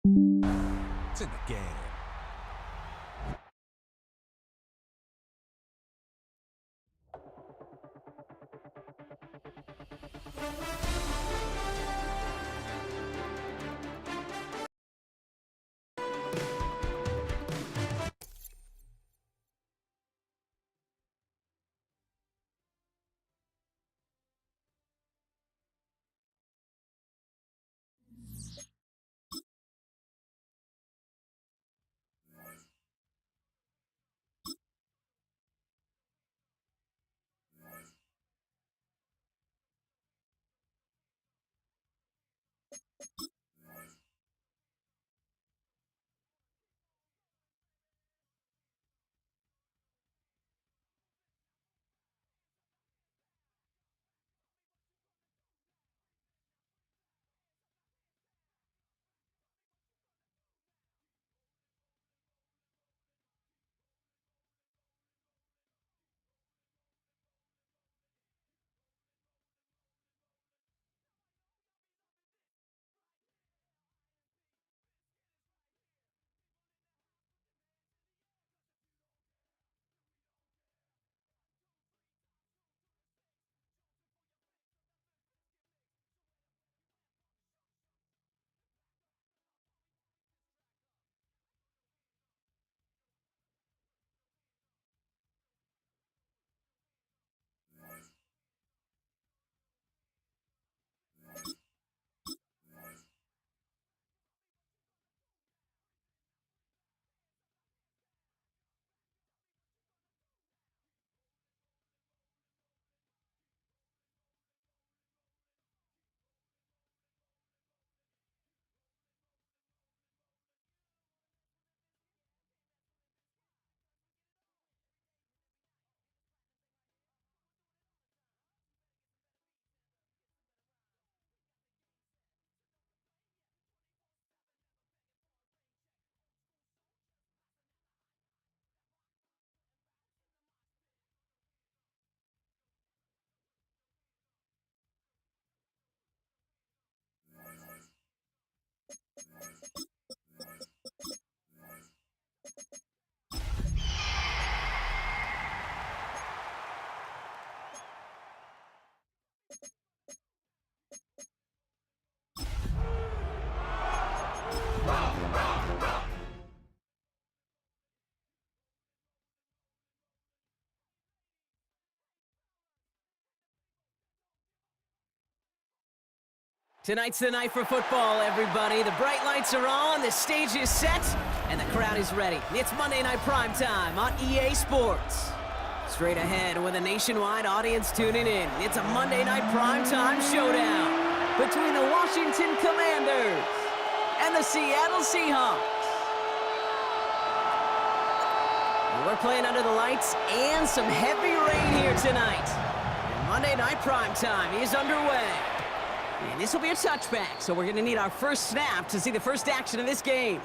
It's in the game. Tonight's the night for football, everybody. The bright lights are on, the stage is set, and the crowd is ready. It's Monday Night Primetime on EA Sports. Straight ahead with a nationwide audience tuning in, it's a Monday Night Primetime showdown between the Washington Commanders and the Seattle Seahawks. We're playing under the lights and some heavy rain here tonight. And Monday Night Primetime is underway. And this will be a touchback, so we're going to need our first snap to see the first action of this game.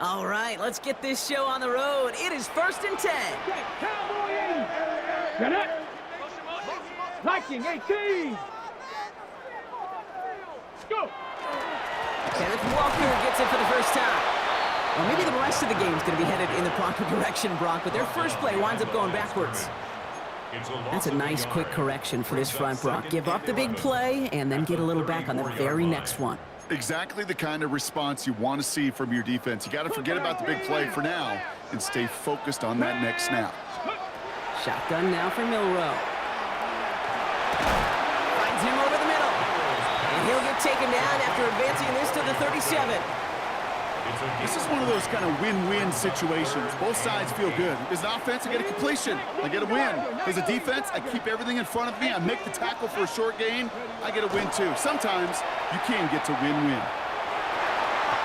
All right, let's get this show on the road. It is 1st and 10. Cowboy 80. Get it. Viking 18. Go. Kenneth Walker gets it for the first time. Well, maybe the rest of the game is going to be headed in the proper direction, Brock, but their first play winds up going backwards. That's a nice, quick correction for this front, Brock. Give up the big play and then get a little back on the very next one. Exactly the kind of response you want to see from your defense. You got to forget about the big play for now and stay focused on that next snap. Shotgun now for Milrow. Finds him over the middle. And he'll get taken down after advancing this to the 37. This is one of those kind of win-win situations. Both sides feel good. As an offense, I get a completion. I get a win. As a defense, I keep everything in front of me. I make the tackle for a short gain. I get a win, too. Sometimes you can get to win-win.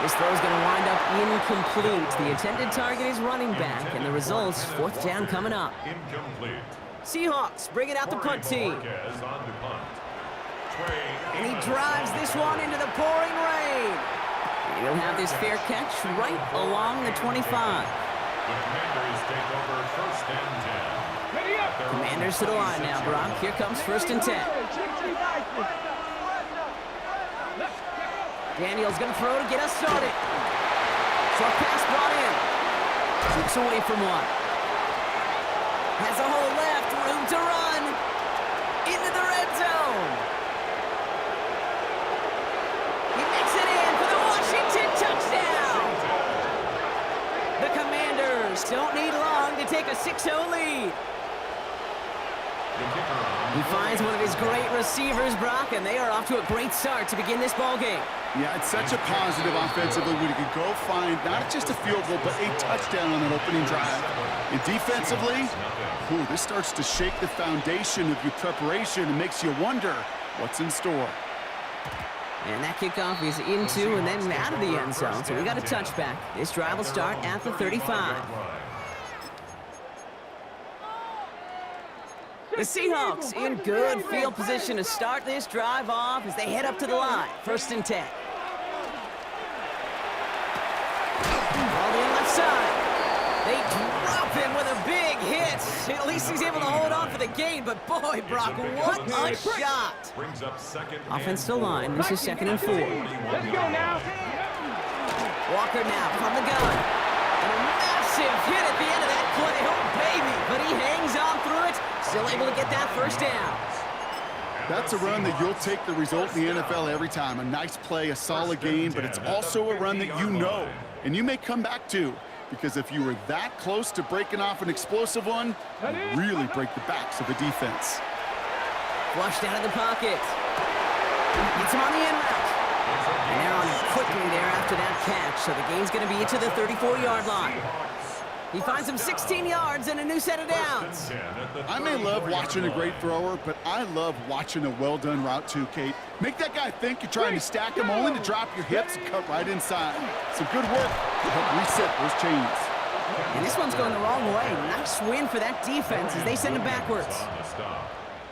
This throw is going to wind up incomplete. The intended target is running back, and the results, 4th down coming up. Incomplete. Seahawks bringing out the punt team. And he drives this one into the pouring rain. He'll have this fair catch right along the 25. Commanders to the line now, Brock. Here comes 1st and 10. Daniel's going to throw to get us started. Short pass brought in. Keeps away from one. Has a hole left. Room to run. Into the red zone. He makes it in for the Washington touchdown. The Commanders don't need long to take a 6-0 lead. He finds one of his great receivers, Brock, and they are off to a great start to begin this ball game. Yeah, it's such a positive offensively when you can go find not just a field goal, but a touchdown on that opening drive. And defensively, this starts to shake the foundation of your preparation and makes you wonder what's in store. And that kickoff is into and then out of the end zone, so we got a touchback. This drive will start at the 35. The Seahawks in good field position to start this drive off as they head up to the line. 1st and 10. All the left side. They drop him with a big hit. At least he's able to hold on for the gain, but boy, Brock, what a shot. Offense to line. This is 2nd and 4. Let's go now. Walker now from the gun. And a massive hit at the end of that play. Oh, baby. But he hangs on through it. Still able to get that 1st down. That's a run that you'll take the result in the NFL every time. A nice play, a solid game, but it's also a run that you know, and you may come back to, because if you were that close to breaking off an explosive one, you really break the backs of a defense. Flushed out of the pocket. Gets him on the in route. And they're on him quickly there after that catch, so the game's going to be to the 34-yard line. He finds him 16 yards and a new set of downs. I may love watching a great thrower, but I love watching a well-done route too, Kate. Make that guy think you're trying to stack him, only to drop your hips and cut right inside. Some good work to help reset those chains. And this one's going the wrong way. Nice win for that defense as they send him backwards.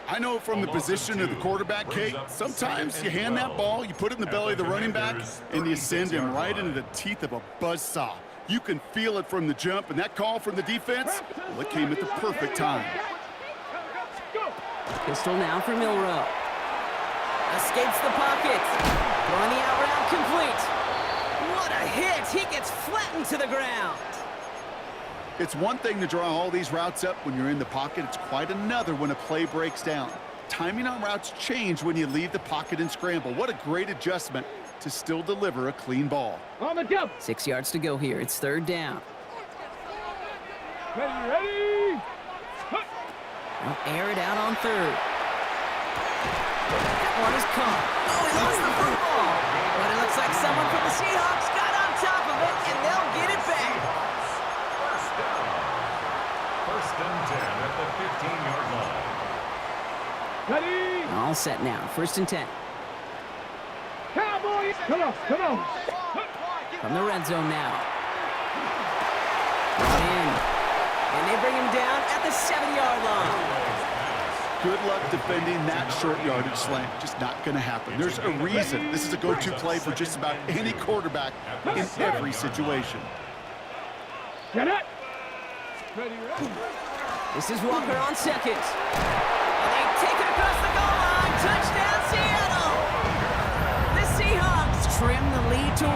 I know from the position of the quarterback, Kate, sometimes you hand that ball, you put it in the belly of the running back, and you send him right into the teeth of a buzzsaw. You can feel it from the jump, and that call from the defense, well, it came at the perfect time. Pistol now for Milrow. Escapes the pocket. Throwing the out route complete. What a hit. He gets flattened to the ground. It's one thing to draw all these routes up when you're in the pocket. It's quite another when a play breaks down. Timing on routes change when you leave the pocket and scramble. What a great adjustment to still deliver a clean ball. On the jump. 6 yards to go here. It's 3rd down. Ready. They'll air it out on 3rd. That one is caught. Oh, he lost the football. But it looks like someone from the Seahawks got on top of it, and they'll get it back. First and 10 at the 15-yard line. Ready. All set now. 1st and 10. Cowboys. Come on. From the red zone now. Brought in. And they bring him down at the 7-yard line. Good luck defending that short yardage slant. Just not going to happen. There's a reason this is a go-to play for just about any quarterback in every situation. Get it. Ready. This is Walker on 2nd. And they take it across the goal line. Touchdown, Seattle. The Seahawks trim the lead to 1.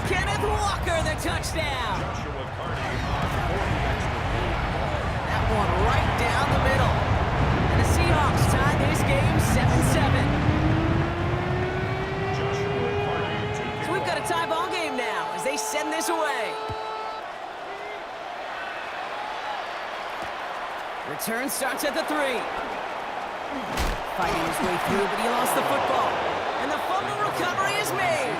Kenneth Walker, the touchdown. That one right down the middle. And the Seahawks tie this game 7-7. So we've got a tie ball game now as they send this away. Return starts at the 3. Fighting his way through, but he lost the football. And the fumble recovery is made.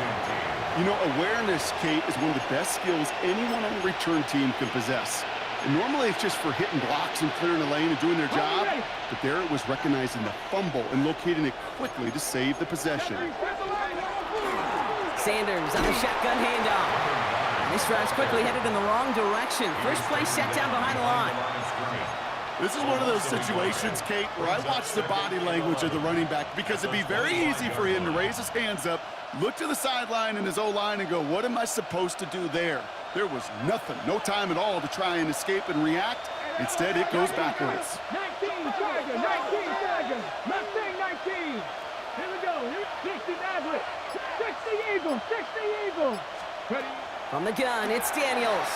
You know, awareness, Kate, is one of the best skills anyone on the return team can possess. And normally it's just for hitting blocks and clearing the lane and doing their job. But there it was recognizing the fumble and locating it quickly to save the possession. Sanders on the shotgun handoff. And this drive's quickly headed in the wrong direction. First play set down behind the line. This is one of those situations, Kate, where I watch the body language of the running back because it'd be very easy for him to raise his hands up, look to the sideline in his O-line and go, what am I supposed to do there? There was nothing, no time at all to try and escape and react. Instead, it goes backwards. 19 Tiger, 19 Tiger, Mustang 19. Here we go, 60 Nazareth, 60 Eagles, 60 Eagles. Ready? From the gun, it's Daniels.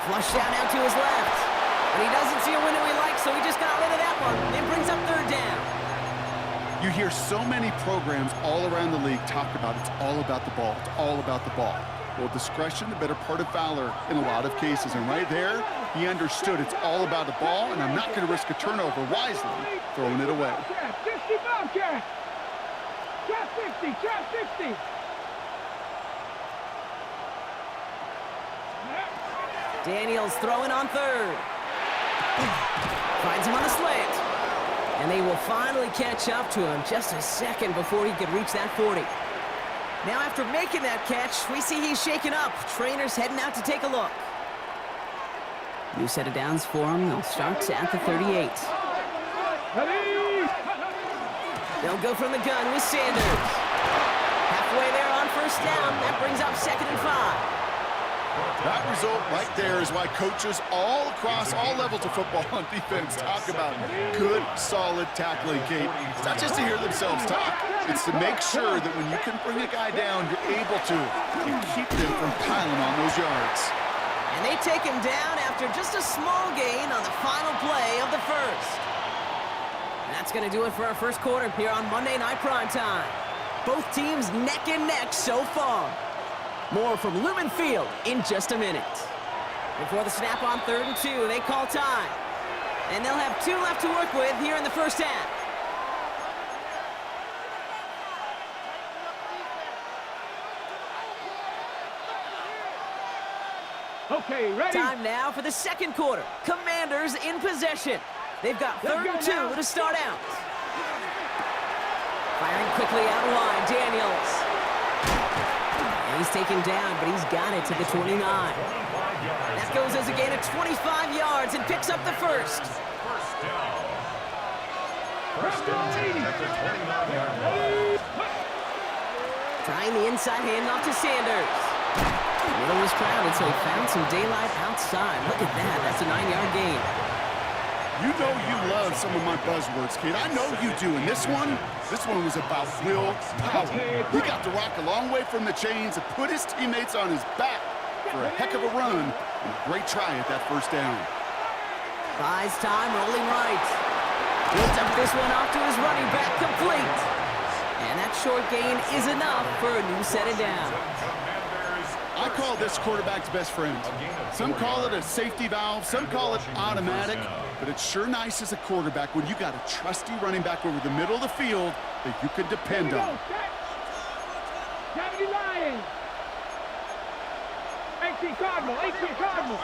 Flush down out to his left. And he doesn't see a window he likes, so he just got rid of that one. It brings up third down. You hear so many programs all around the league talk about it's all about the ball, it's all about the ball. Well, discretion, the better part of valor in a lot of cases. And right there, he understood it's all about the ball, and I'm not going to risk a turnover wisely, throwing it away. 60 Bobcat. Trap 60, trap 60. Daniels throwing on third. Finds him on the slant. And they will finally catch up to him just a second before he could reach that 40. Now after making that catch, we see he's shaken up. Trainers heading out to take a look. New set of downs for him. They'll start at the 38. Ready? They'll go from the gun with Sanders. Halfway there on first down. That brings up 2nd and 5. That result right there is why coaches all across all levels of football and defense talk about good, solid tackling, Kate. It's not just to hear themselves talk. It's to make sure that when you can bring a guy down, you're able to and keep them from piling on those yards. And they take him down after just a small gain on the final play of the first. And that's going to do it for our first quarter here on Monday Night Primetime. Both teams neck and neck so far. More from Lumen Field in just a minute. Before the snap on 3rd and 2, they call time. And they'll have 2 left to work with here in the first half. Okay, ready? Time now for the second quarter. Commanders in possession. They've got 3rd and 2 to start out. Firing quickly out wide, Daniels. He's taken down, but he's got it to the 29. That goes as a gain of 25 yards and picks up the first. First and 10 at the 29-yard line. Trying the inside handoff to Sanders. The middle was crowded, so he found some daylight outside. Look at that. That's a 9-yard gain. You know you love some of my buzzwords, kid. I know you do. And this one was about will power. He got to rock a long way from the chains and put his teammates on his back for a heck of a run and a great try at that first down. Buys time, rolling right. He'll dump this one off to his running back, complete. And that short gain is enough for a new set of downs. I call this quarterback's best friend. Some call it a safety valve, some call it automatic, but it's sure nice as a quarterback when you got a trusty running back over the middle of the field that you can depend on. 70 Lions. 18 Cardinal, 18 Cardinal.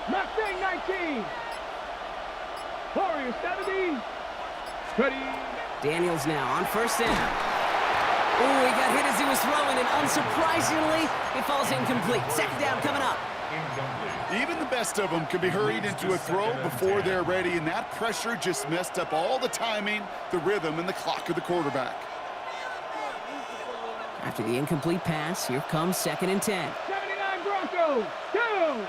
Mustang 19. Warrior 70. Ready. Daniels now on first down. Ooh, he got hit as he was throwing, and unsurprisingly, it falls incomplete. Second down coming up. Even the best of them can be hurried into a throw before they're ready, and that pressure just messed up all the timing, the rhythm, and the clock of the quarterback. After the incomplete pass, here comes 2nd and 10. 79 Broncos. Go.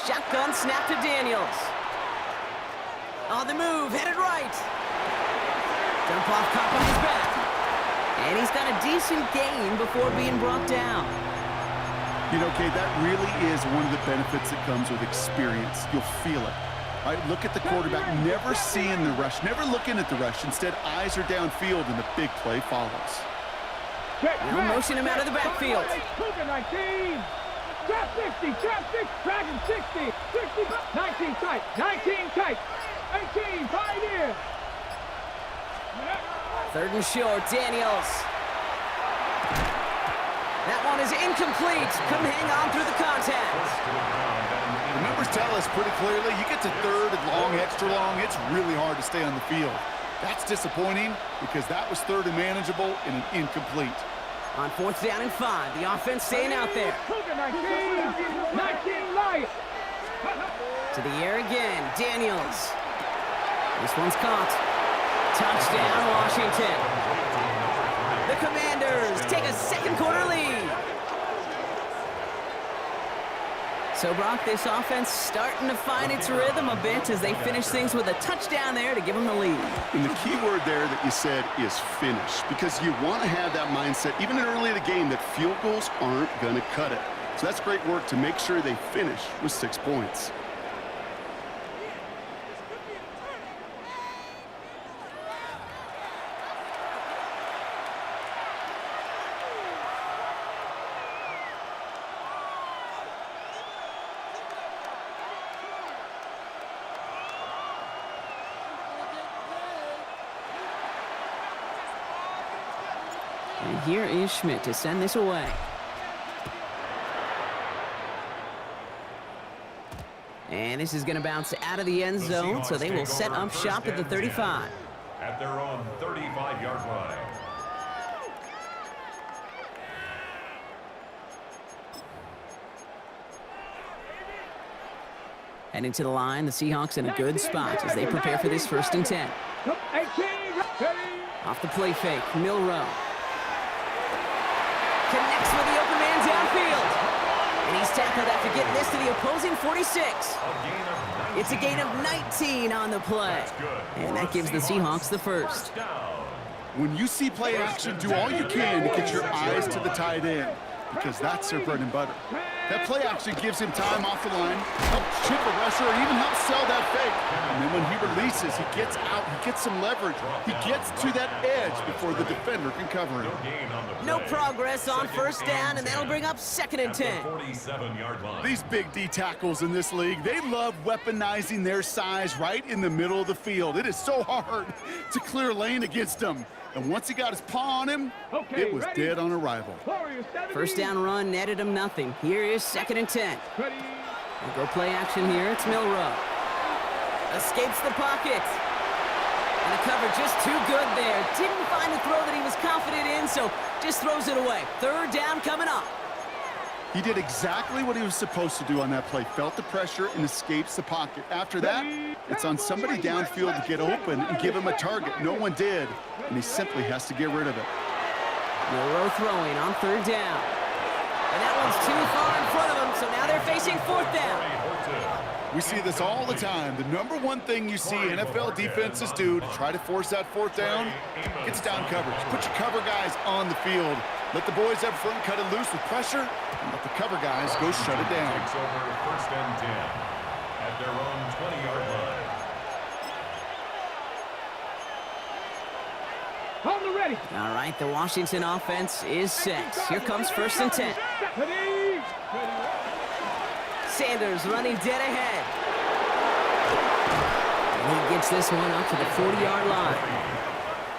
Shotgun snap to Daniels. On the move, headed right. Jump off, caught on his back. And he's got a decent gain before being brought down. You know, Kate, that really is one of the benefits that comes with experience. You'll feel it. All right, look at the quarterback, never seeing the rush, never looking at the rush. Instead, eyes are downfield, and the big play follows. Now motion him out of the backfield. Cougar 19. Trap 60, trap 6, Dragon 60, 60, 19 tight, 19 tight, 18, Pioneer. 3rd and short, Daniels. That one is incomplete. Couldn't hang on through the contact. The numbers tell us pretty clearly, you get to 3rd and long, extra long, it's really hard to stay on the field. That's disappointing because that was 3rd and manageable and an incomplete. On 4th down and 5, the offense staying out there. 19 Lions. To the air again, Daniels. This one's caught. Touchdown, Washington. The Commanders take a second quarter lead. So, Brock, this offense starting to find its rhythm a bit as they finish things with a touchdown there to give them the lead. And the key word there that you said is finish, because you want to have that mindset, even early in the game, that field goals aren't going to cut it. So that's great work to make sure they finish with 6 points. And here is Schmidt to send this away. And this is going to bounce out of the end zone, so they will set up shop at the 35. At their own 35-yard line. Heading to the line, the Seahawks in a good spot as they prepare for this 1st and 10. Off the play fake, Milrow. Connects with the open man downfield. And he's tackled after getting this to the opposing 46. It's a gain of 19 on the play. And that gives the Seahawks the 1st. When you see play action, do all you can to get your eyes to the tight end, because that's their bread and butter. That play action gives him time off the line, helps chip a rusher, or even helps sell that fake. And then when he releases, he gets out, he gets some leverage. He gets to that edge before the defender can cover him. No progress on 1st down, and that'll bring up 2nd and 10. These big D tackles in this league, they love weaponizing their size right in the middle of the field. It is so hard to clear lane against them. And once he got his paw on him, it was dead on arrival. 1st down run netted him nothing. Here is 2nd and 10. We'll go play action here. It's Milrow. Escapes the pocket. And the cover just too good there. Didn't find the throw that he was confident in, so just throws it away. 3rd down coming up. He did exactly what he was supposed to do on that play. Felt the pressure and escapes the pocket. After that, it's on somebody downfield to get open and give him a target. No one did, and he simply has to get rid of it. Milrow throwing on 3rd down. And that one's too far in front of him, so now they're facing 4th down. We see this all the time. The number one thing you see NFL defenses do to try to force that 4th down, it's down coverage. Put your cover guys on the field. Let the boys up front cut it loose with pressure, and let the cover guys go shut it down. Takes over 1st and 10 at their own 20-yard line. On the ready. All right, the Washington offense is set. Here comes 1st and 10. Sanders running dead ahead. And he gets this one up to the 40-yard line.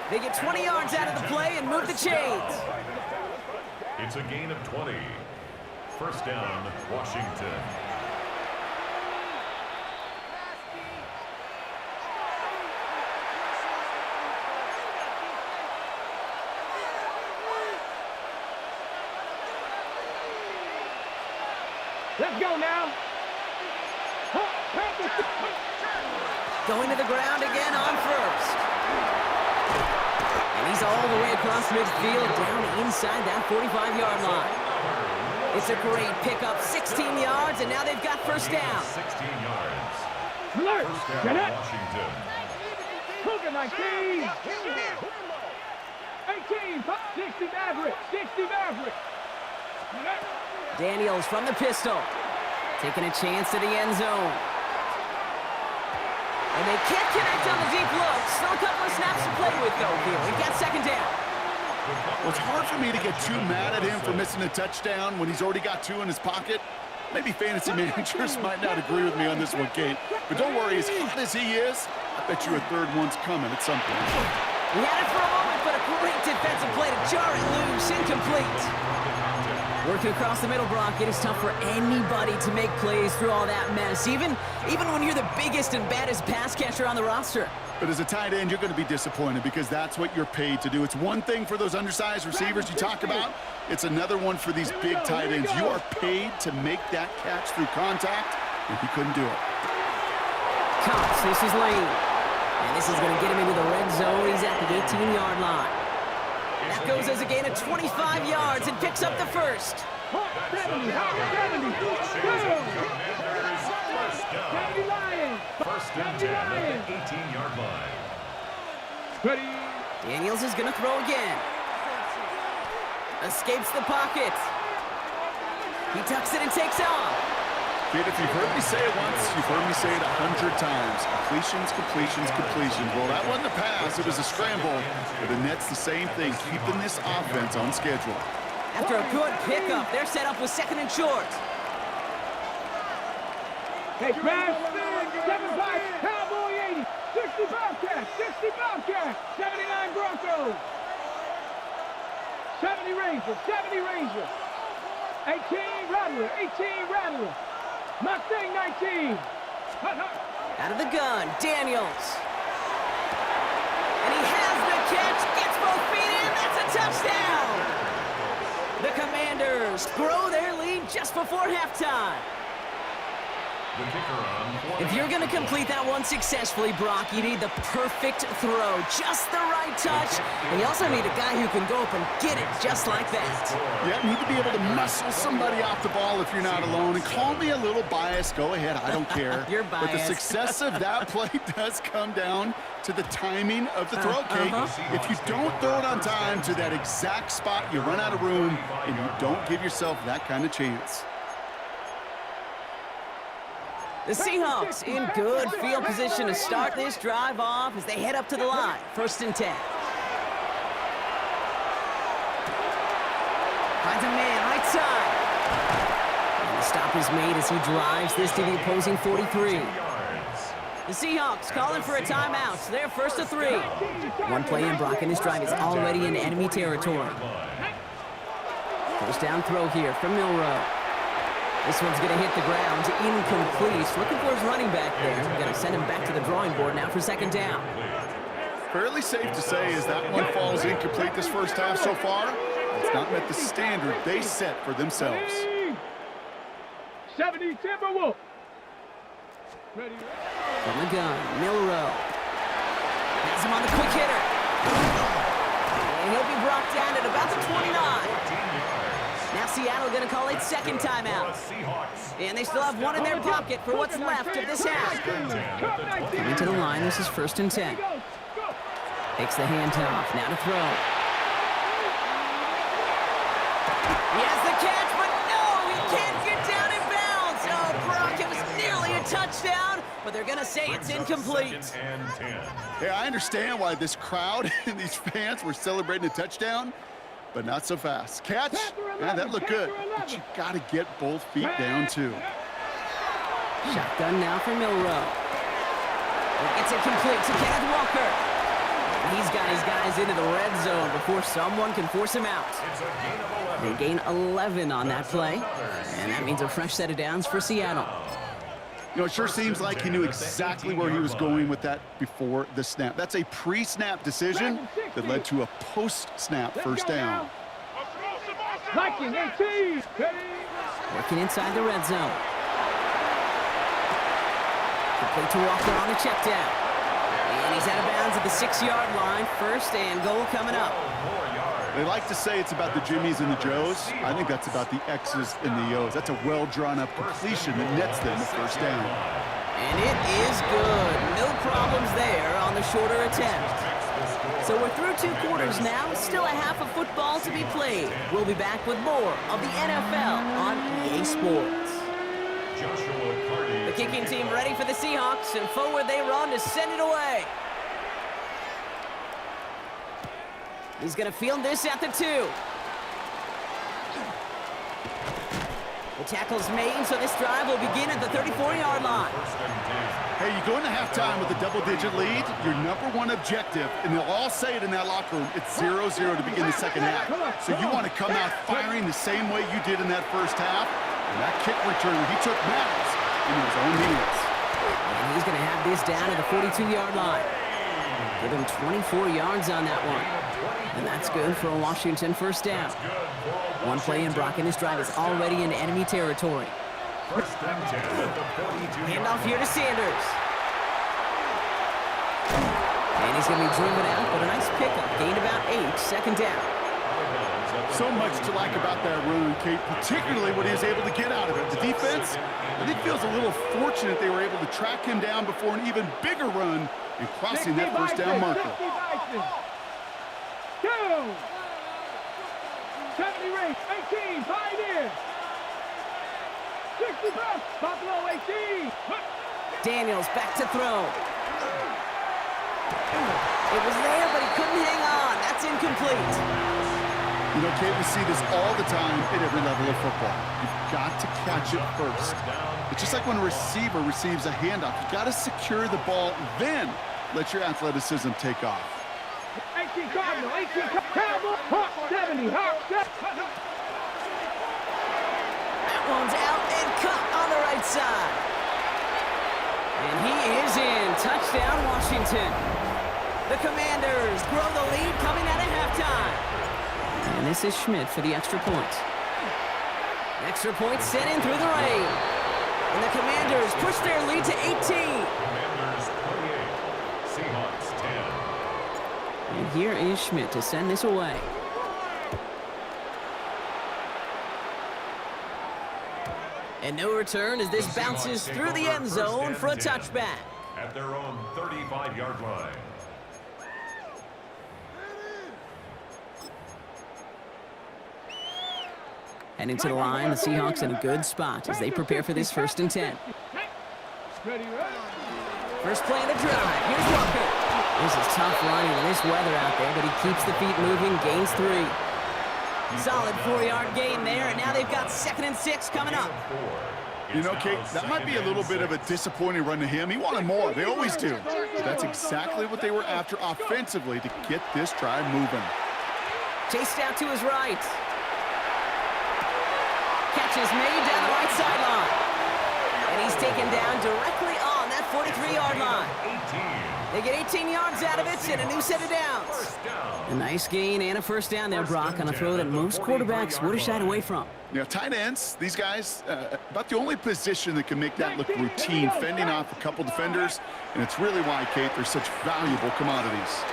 They get 20 yards out of the play and move the chains. It's a gain of 20. 1st down, Washington. Let's go now. Going to the ground again on 1st. And he's all the way across midfield, down inside that 45-yard line. It's a great pickup, 16 yards, and now they've got 1st down. 16 yards. Alert. 1st Get down, it. Washington. Cougar 19. 18. 60 Maverick. 60 Maverick. Daniels from the pistol. Taking a chance to the end zone. And they can't connect on the deep look. Still a couple of snaps to play with, though, here. We've got 2nd down. Well, it's hard for me to get too mad at him for missing a touchdown when he's already got 2 in his pocket. Maybe fantasy managers might not agree with me on this one, Kate. But don't worry, as hot as he is, I bet you a 3rd one's coming at some point. He had it for a moment, but a great defensive play to jar it loose. Incomplete. Working across the middle, Brock. It is tough for anybody to make plays through all that mess, even when you're the biggest and baddest pass catcher on the roster. But as a tight end, you're going to be disappointed because that's what you're paid to do. It's one thing for those undersized receivers you talk about. It's another one for these big tight ends. You are paid to make that catch through contact, and he couldn't do it. Cox, this is Lane. And this is going to get him into the red zone. He's at the 18-yard line. That goes as a gain of 25 yards and picks up the first. 70 Lions. First and 10 at the 18-yard line. Ready. Daniels is going to throw again. Escapes the pocket. He tucks it and takes off. Kid, if you've heard me say it once, you've heard me say it 100 times. Completions, completions, completions. Well, that wasn't a pass. It was a scramble. But the Nets the same thing, keeping this offense on schedule. After a good pickup, they're set up with second and short. Hey, man. 75 Cowboy 80. 60 Bobcats. 60 Bobcats. 79 Broncos. 70 Rangers. 70 Rangers. 18 Rattler. 18 Rattler. Mustang 19. Out of the gun, Daniels. And he has the catch, gets both feet in, that's a touchdown! The Commanders grow their lead just before halftime. The kicker on. If you're going to complete that one successfully, Brock, you need the perfect throw, just the right touch, and you also need a guy who can go up and get it just like that. Yeah, you need to be able to muscle somebody off the ball if you're not alone. And call me a little biased. Go ahead. I don't care. You're But the biased. success of that play does come down to the timing of the throw, Kate. If you don't throw it on time to that exact spot, you run out of room, and you don't give yourself that kind of chance. The Seahawks in good field position to start this drive off as they head up to the line. First and 10. Finds a man right side. And the stop is made as he drives this to the opposing 43. The Seahawks calling for a timeout. They're first to 3. One play in, Brock, and his drive is already in enemy territory. First down throw here from Milrow. This one's going to hit the ground, incomplete. He's looking for his running back there. Going to send him back to the drawing board now for second down. Fairly safe to say as that one falls incomplete this first half so far. It's not met the standard they set for themselves. 70 Timberwolves. Ready. From the gun, Milrow. Has him on the quick hitter. And he'll be brought down at about the 29. Now Seattle going to call it second timeout. And they still have one in their pocket for what's left of this half. Coming to the line, this is first and 10. Takes the handoff, now to throw. He has the catch, but no, he can't get down in bounds. Oh, Brock, it was nearly a touchdown, but they're going to say it's incomplete. Hey, I understand why this crowd and these fans were celebrating a touchdown, but not so fast. Catch, yeah, that looked good, but you got to get both feet down, too. Shotgun now for Milrow. It's incomplete to Kenneth Walker. He's got his guys into the red zone before someone can force him out. They gain 11 on that play, and that means a fresh set of downs for Seattle. You know, it sure seems like he knew exactly where he was going with that before the snap. That's a pre-snap decision that led to a post-snap first down. Viking 18. Working inside the red zone. Complete to Walker on the check down. And he's out of bounds at the 6-yard line. First and goal coming up. They like to say it's about the Jimmies and the Joes. I think that's about the X's and the O's. That's a well-drawn-up completion that nets them the first down. And it is good. No problems there on the shorter attempt. So we're through 2 quarters now. Still a half of football to be played. We'll be back with more of the NFL on EA Sports. The kicking team ready for the Seahawks, and forward they run to send it away. He's going to field this at the 2. The tackle's made, so this drive will begin at the 34-yard line. Hey, you go into halftime with a double-digit lead, your number one objective, and they'll all say it in that locker room, it's 0-0 to begin the second half. So you want to come out firing the same way you did in that first half. And that kick return, he took matters in his own hands. And he's going to have this down at the 42-yard line. Give him 24 yards on that one. And that's good for a Washington first down. One play in Brock, and this drive is already in enemy territory. First and 10 at the 42. Handoff here to Sanders. And he's going to be driven out, but a nice pickup. Gained about 8, second down. So much to like about that run, Kate, particularly what he was able to get out of it. The defense, I think, feels a little fortunate they were able to track him down before an even bigger run and crossing that first down marker. 70 race, 18, Pioneers. 60 bucks, Buffalo 18. Daniels back to throw. It was there, but he couldn't hang on. That's incomplete. You know, Kate, we see this all the time at every level of football. You've got to catch it first. It's just like when a receiver receives a handoff. You've got to secure the ball, then let your athleticism take off. 18 Cardinal, 18 Cowboy, Hawk 70, Hawk 70. That one's out and cut on the right side. And he is in. Touchdown, Washington. The Commanders grow the lead coming out of halftime. And this is Schmidt for the extra point. Extra point sent in through the rain. And the Commanders push their lead to 18. Commanders 28, Seahawks 10. And here is Schmidt to send this away. And no return as this bounces through the end zone for a touchback. At their own 35-yard line. Heading to the line, the Seahawks in a good spot as they prepare for this 1st and 10. First play of the drive. Here's Walker. This is tough running in this weather out there, but he keeps the feet moving, gains 3. Solid 4-yard gain there, and now they've got 2nd and 6 coming up. You know, Kate, that might be a little bit of a disappointing run to him. He wanted more. They always do. But that's exactly what they were after offensively to get this drive moving. Chased out to his right. Catch is made down the right sideline. And he's taken down directly on that 43-yard line. They get 18 yards out of it and a new set of downs. A nice gain and a first down there, Brock, on a throw that most quarterbacks would have shied away from. You know, tight ends, these guys, about the only position that can make that look routine, fending off a couple defenders, and it's really why, Kate, they're such valuable commodities.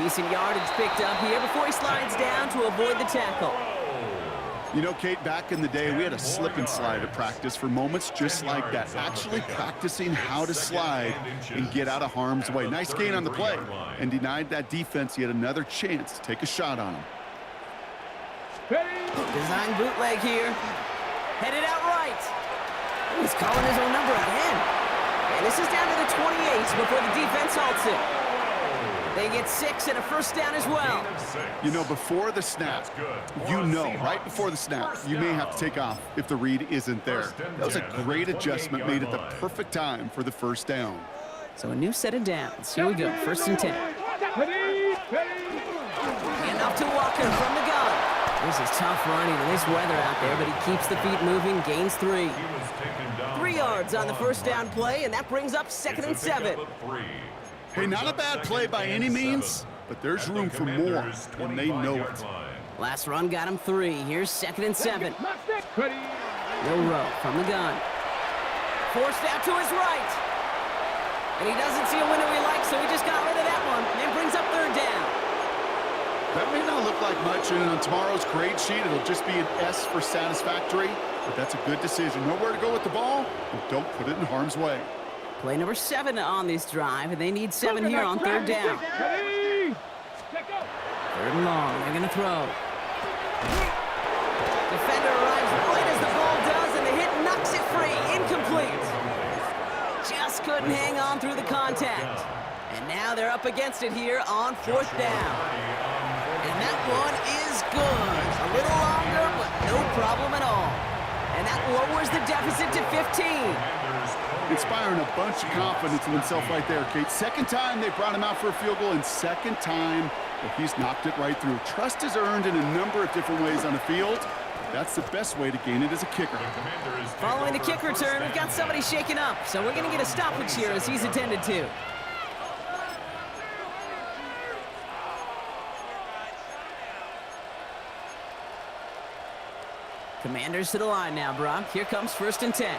Decent yardage picked up here before he slides down to avoid the tackle. You know, Kate, back in the day, we had a slip and slide at practice for moments just like that, actually practicing how to slide and get out of harm's way. Nice gain on the play, and denied that defense yet another chance to take a shot on him. Design bootleg here. Headed out right. He's calling his own number again. And this is down to the 28 before the defense halts it. They get 6 and a first down as well. You know, before the snap, you know, right before the snap, you may have to take off if the read isn't there. That was a great adjustment made at the perfect time for the first down. So a new set of downs. Here we go, 1st and 10. Hand off to Walker from the gun. This is tough running in this weather out there, but he keeps the feet moving, gains 3. 3 yards on the first down play, and that brings up 2nd and 7. Hey, not a bad play by any means, but there's room for more, and they know it. Last run got him 3. Here's 2nd and 7. Milrow from the gun. Forced out to his right. And he doesn't see a window he likes, so he just got rid of that one and brings up 3rd down. That may not look like much, and on tomorrow's grade sheet, it'll just be an S for satisfactory, but that's a good decision. Nowhere to go with the ball, and don't put it in harm's way. Play number 7 on this drive, and they need 7 here on 3rd down. 3rd and long, they're going to throw. Defender arrives right as the ball does, and the hit knocks it free. Incomplete. Just couldn't hang on through the contact. And now they're up against it here on 4th down. And that one is good. A little longer, but no problem at all. And that lowers the deficit to 15. Inspiring a bunch of confidence in himself right there, Kate. Second time they brought him out for a field goal, and second time that he's knocked it right through. Trust is earned in a number of different ways on the field. That's the best way to gain it as a kicker. Following the kick return, we've got somebody shaken up, so we're going to get a stoppage here as he's attended to. Commanders to the line now, Brock. Here comes 1st and 10.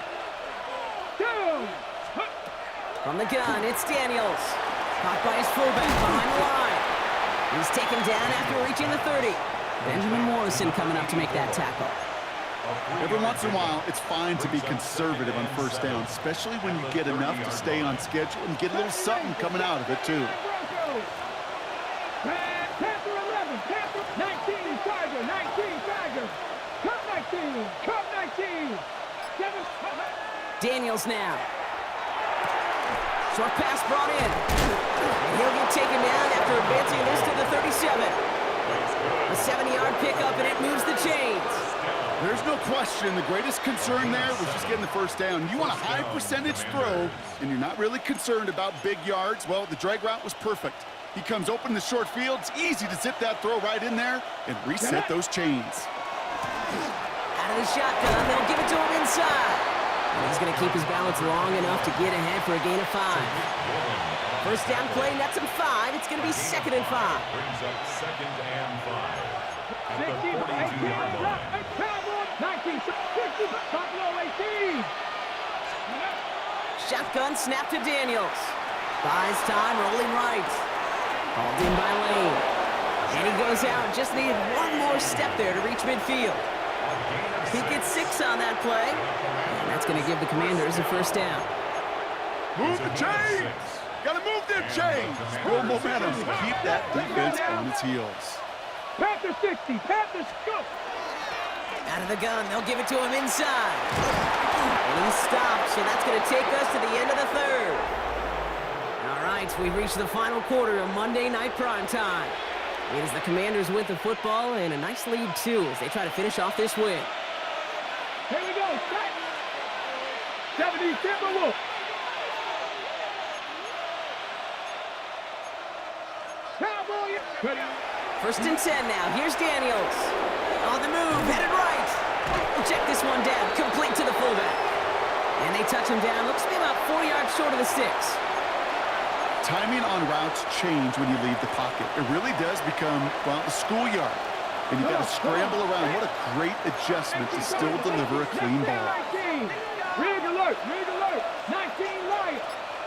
From the gun, it's Daniels. Caught by his fullback behind the line. He's taken down after reaching the 30. Benjamin Morrison coming up to make that tackle. Every once in a while, it's fine to be conservative on 1st down, especially when you get enough to stay on schedule and get a little something coming out of it, too. Panther 11, Panther 19, Tiger, 19, Tiger. Cup 19, Cup 19. 7. Daniels now. Short pass brought in. And he'll get taken down after advancing this to the 37. A 70-yard pickup, and it moves the chains. There's no question the greatest concern there was just getting the 1st down. You want a high percentage throw, and you're not really concerned about big yards. Well, the drag route was perfect. He comes open in the short field. It's easy to zip that throw right in there and reset those chains. Out of the shotgun, they'll give it to him inside. And he's going to keep his balance long enough to get ahead for a gain of 5. 1st down play, nets him 5. It's going to be 2nd and 5. Brings up 2nd and 5. At the 42-yard line. 19, 50, Buffalo 18. Shotgun snap to Daniels. Buys time, rolling right. Called in by Lane. And he goes out. Just needed one more step there to reach midfield. He gets 6 on that play. And that's going to give the Commanders a 1st down. Move the chains! Got to move them chains! Build momentum. Keep that defense on its heels. Panther 60, Panthers go. Out of the gun, they'll give it to him inside. And he stops, so that's going to take us to the end of the 3rd. All right, we've reached the final quarter of Monday Night Prime Time. It is the Commanders with the football and a nice lead, too, as they try to finish off this win. Here we go, set. 70 Timberwolves. Cowboy. Ready. 1st and 10 now. Here's Daniels. On the move, headed right. We'll check this one down, complete to the fullback. And they touch him down. Looks to be about 4 yards short of the sticks. Timing on routes change when you leave the pocket. It really does become, well, the schoolyard. And you got to scramble around. What a great adjustment to still deliver a clean ball. 19. Rig alert, 19 Lions.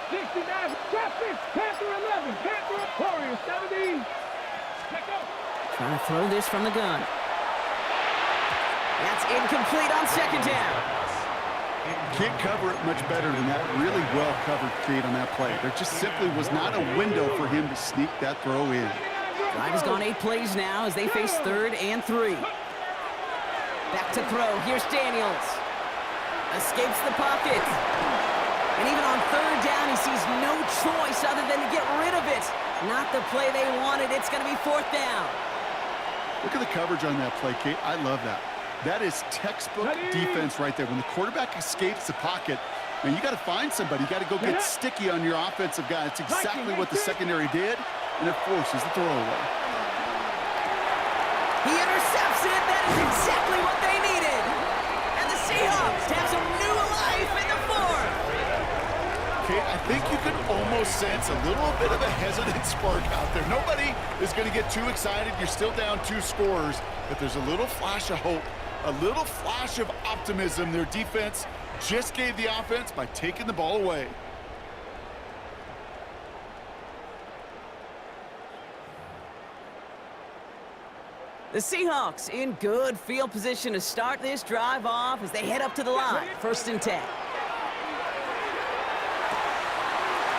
69, traffic, Panther 11, Panther Warriors 70. Trying to throw this from the gun. That's incomplete on 2nd down. Can't cover it much better than that. Really well covered, Kate, on that play. There just simply was not a window for him to sneak that throw in. Drive has gone 8 plays now as they face 3rd and 3. Back to throw. Here's Daniels. Escapes the pocket. And even on 3rd down, he sees no choice other than to get rid of it. Not the play they wanted. It's going to be 4th down. Look at the coverage on that play, Kate. I love that. That is textbook defense right there. When the quarterback escapes the pocket, man, you got to find somebody. You got to go get sticky on your offensive guy. It's exactly what the secondary did, and it forces the throwaway. He intercepts it. That is exactly what they needed. And the Seahawks have some new life in the 4th. Okay, I think you can almost sense a little bit of a hesitant spark out there. Nobody is going to get too excited. You're still down 2 scores, but there's a little flash of hope, a little flash of optimism. Their defense just gave the offense by taking the ball away. The Seahawks in good field position to start this drive off as they head up to the line. 1st and 10.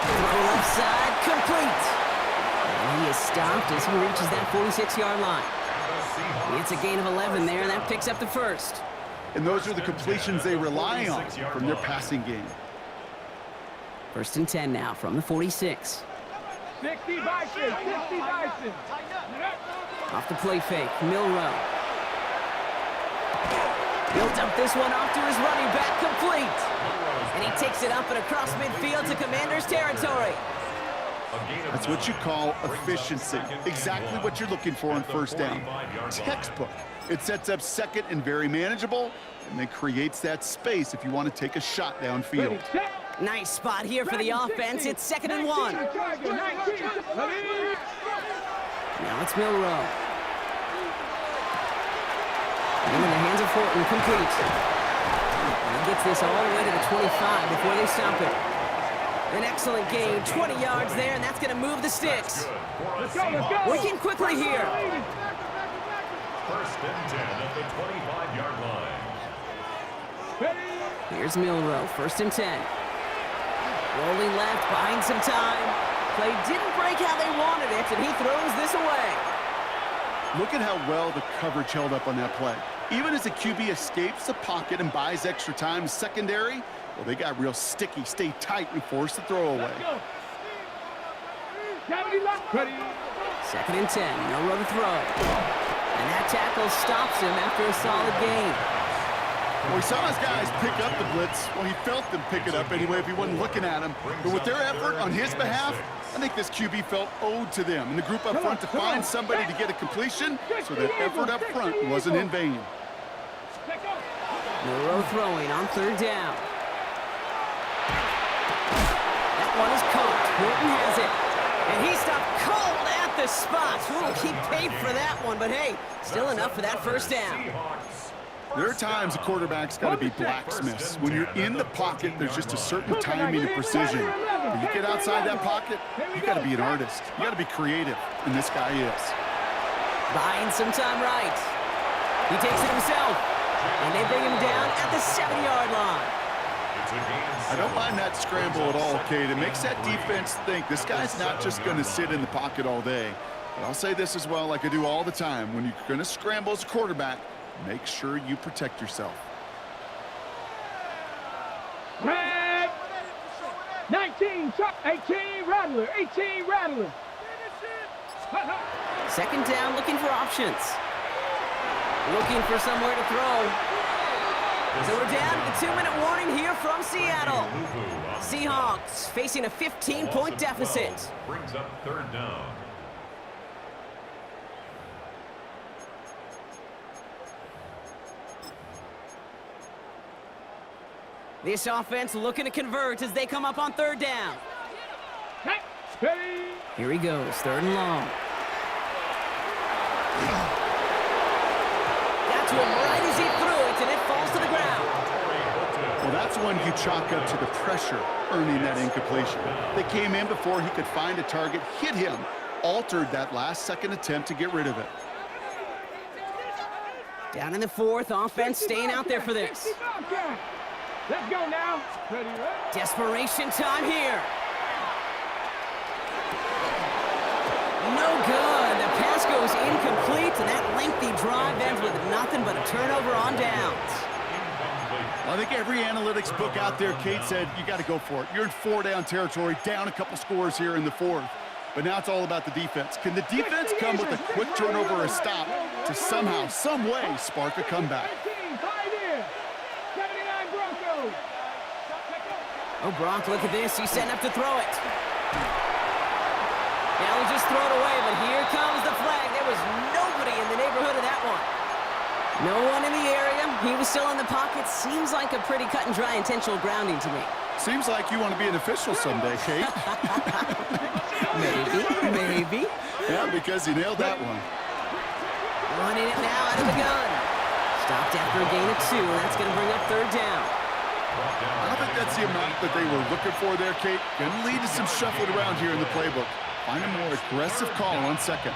Throw left side, complete. And he is stopped as he reaches that 46-yard line. It's a gain of 11 there. That picks up the 1st. And those are the completions they rely on from their passing game. 1st and 10 now from the 46. 60 Bison, 60 Bison. Off the play fake, Milrow. He'll dump this one off to his running back, complete. And he takes it up and across midfield to Commander's territory. That's what you call efficiency. Exactly what you're looking for on first down. Textbook. It sets up second and very manageable, and then creates that space if you want to take a shot downfield. Nice spot here for the offense. It's 2nd and 1. Now it's Milrow. In the hands of Horton, complete. And he gets this all the way to the 25 before they stop it. An excellent gain, 20 yards there, and that's going to move the sticks. Working quickly here. 1st and 10 at the 25-yard line. Here's Milrow, 1st and 10. Rolling left, buying some time. Play didn't break how they wanted it, and he throws this away. Look at how well the coverage held up on that play. Even as the QB escapes the pocket and buys extra time secondary, well, they got real sticky, stay tight, and force the throw away. 2nd and 10, Milrow to throw. And that tackle stops him after a solid gain. Well, he saw his guys pick up the blitz. Well, he felt them pick it up anyway if he wasn't looking at him. But with their effort on his behalf, I think this QB felt owed to them and the group up front to find somebody to get a completion, so that effort up front wasn't in vain. Milrow throwing on 3rd down. That one is caught. Horton has it. And he stopped cold at the spot. Ooh, he paid for that one, but hey, still enough for that 1st down. There are times a quarterback's got to be blacksmiths. When you're in the pocket, there's just a certain timing and precision. When you get outside that pocket, you got to be an artist. You got to be creative, and this guy is. Buying some time right. He takes it himself, and they bring him down at the 7-yard line. I don't mind that scramble at all, Kate. It makes that defense think this guy's not just going to sit in the pocket all day. But I'll say this as well, like I do all the time. When you're going to scramble as a quarterback, make sure you protect yourself. Red. 19, 18, Rattler, 18, Rattler. 2nd down, looking for options. Looking for somewhere to throw. So we're down to the 2-minute warning here from Seattle. Seahawks facing a 15-point deficit. Brings up 3rd down. This offense looking to convert as they come up on 3rd down. Here he goes, 3rd and long. Got to him right as he threw it, and it falls to the ground. Well, that's one you chalk up to the pressure earning that incompletion. They came in before he could find a target, hit him, altered that last-second attempt to get rid of it. Down in the 4th, offense staying out there for this. Let's go now. Desperation time here. No good. The pass goes incomplete, and that lengthy drive ends with nothing but a turnover on downs. Well, I think every analytics book out there, Kate, said you got to go for it. You're in 4-down territory, down a couple scores here in the 4th. But now it's all about the defense. Can the defense come with a quick turnover or a stop to somehow, some way, spark a comeback? Oh, Gronk, look at this. He's setting up to throw it. Now he'll just throw it away, but here comes the flag. There was nobody in the neighborhood of that one. No one in the area. He was still in the pocket. Seems like a pretty cut and dry intentional grounding to me. Seems like you want to be an official someday, Kate. Maybe. Yeah, because he nailed that one. Running it now out of the gun. Stopped after a gain of 2. That's going to bring up 3rd down. I don't think that's the amount that they were looking for there, Kate. Going to lead to some shuffling around here in the playbook. Find a more aggressive call on 2nd.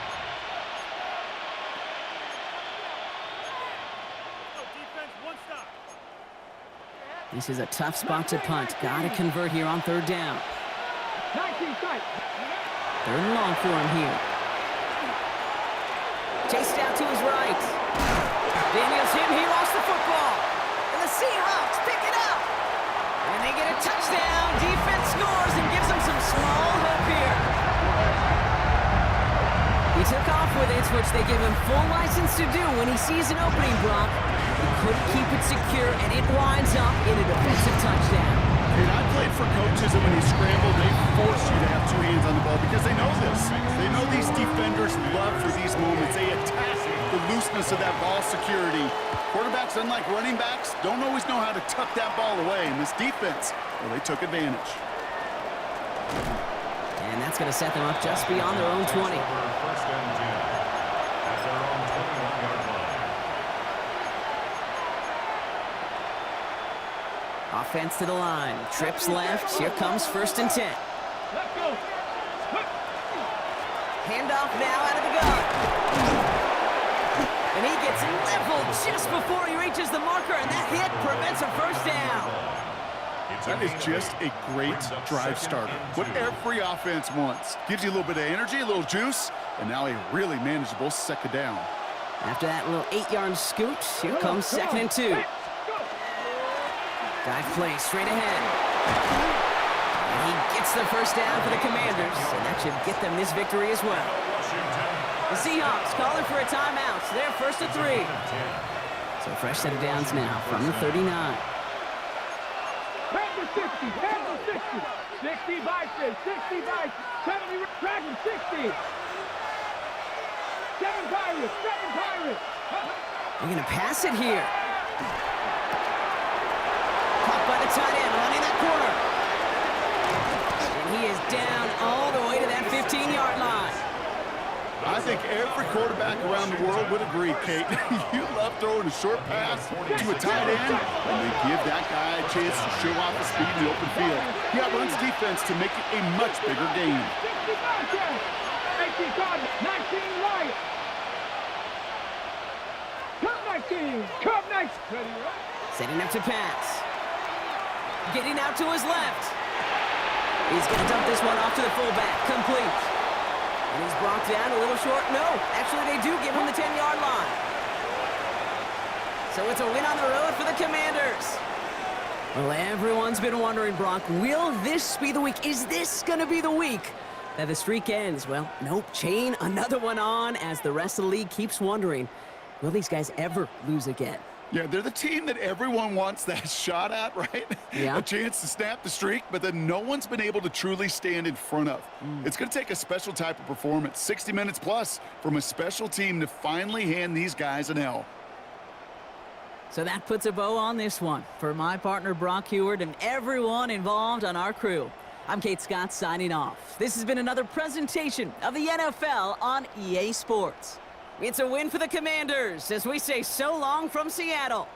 This is a tough spot to punt. Got to convert here on 3rd down. 3rd and long for him here. Chased out to his right. Daniels hit. He lost the football. And the Seahawks pick it up. And they get a touchdown. Defense scores and gives them some small hope here. He took off with it, which they give him full license to do when he sees an opening, Brock. He couldn't keep it secure, and it winds up in a defensive touchdown. And I played for coaches, and when you scramble, they force you to have two hands on the ball because they know this. They know these defenders love for these moments. They attack the looseness of that ball security. Quarterbacks, unlike running backs, don't always know how to tuck that ball away. And this defense, well, they took advantage. And that's going to set them up just beyond their own 20. First and 10 at their own 21-yard line. Offense to the line. Trips left. Here comes 1st and 10. Let's go. Handoff now out of the gun. And he gets leveled just before he reaches the marker, and that hit prevents a first down. That is just a great drive starter. What every offense wants. Gives you a little bit of energy, a little juice, and now a really manageable second down. After that little 8-yard scoot, here comes 2nd and 2. Dive play straight ahead. And he gets the first down for the Commanders, and that should get them this victory as well. The Seahawks calling for a timeout. So they're 1st and 3. So fresh set of downs now from the 39. Back to 60, back to 60. 60 Vikings, 60 Vikings, 70 Dragons, 60. 7 Pirates, 7 Pirates. They're going to pass it here. Caught by the tight end, running that corner. And he is down all the way to that 15-yard line. I think every quarterback around the world would agree, Kate. You love throwing a short pass to a tight end, and they give that guy a chance to show off his speed in the open field. He outruns defense to make it a much bigger game. 60 Vikings, 18 Cardinals, 19 Lions. Cup 19, Cup 19. Ready, right? Setting up to pass. Getting out to his left. He's going to dump this one off to the fullback. Complete. And he's brought down a little short. No, actually they do give him the 10-yard line. So it's a win on the road for the Commanders. Well, everyone's been wondering, Brock, will this be the week? Is this going to be the week that the streak ends? Well, nope, chain another one on as the rest of the league keeps wondering, will these guys ever lose again? Yeah, they're the team that everyone wants that shot at, right? Yeah. A chance to snap the streak, but then no one's been able to truly stand in front of. It's going to take a special type of performance, 60 minutes plus, from a special team to finally hand these guys an L. So that puts a bow on this one. For my partner, Brock Heward, and everyone involved on our crew, I'm Kate Scott signing off. This has been another presentation of the NFL on EA Sports. It's a win for the Commanders as we say so long from Seattle.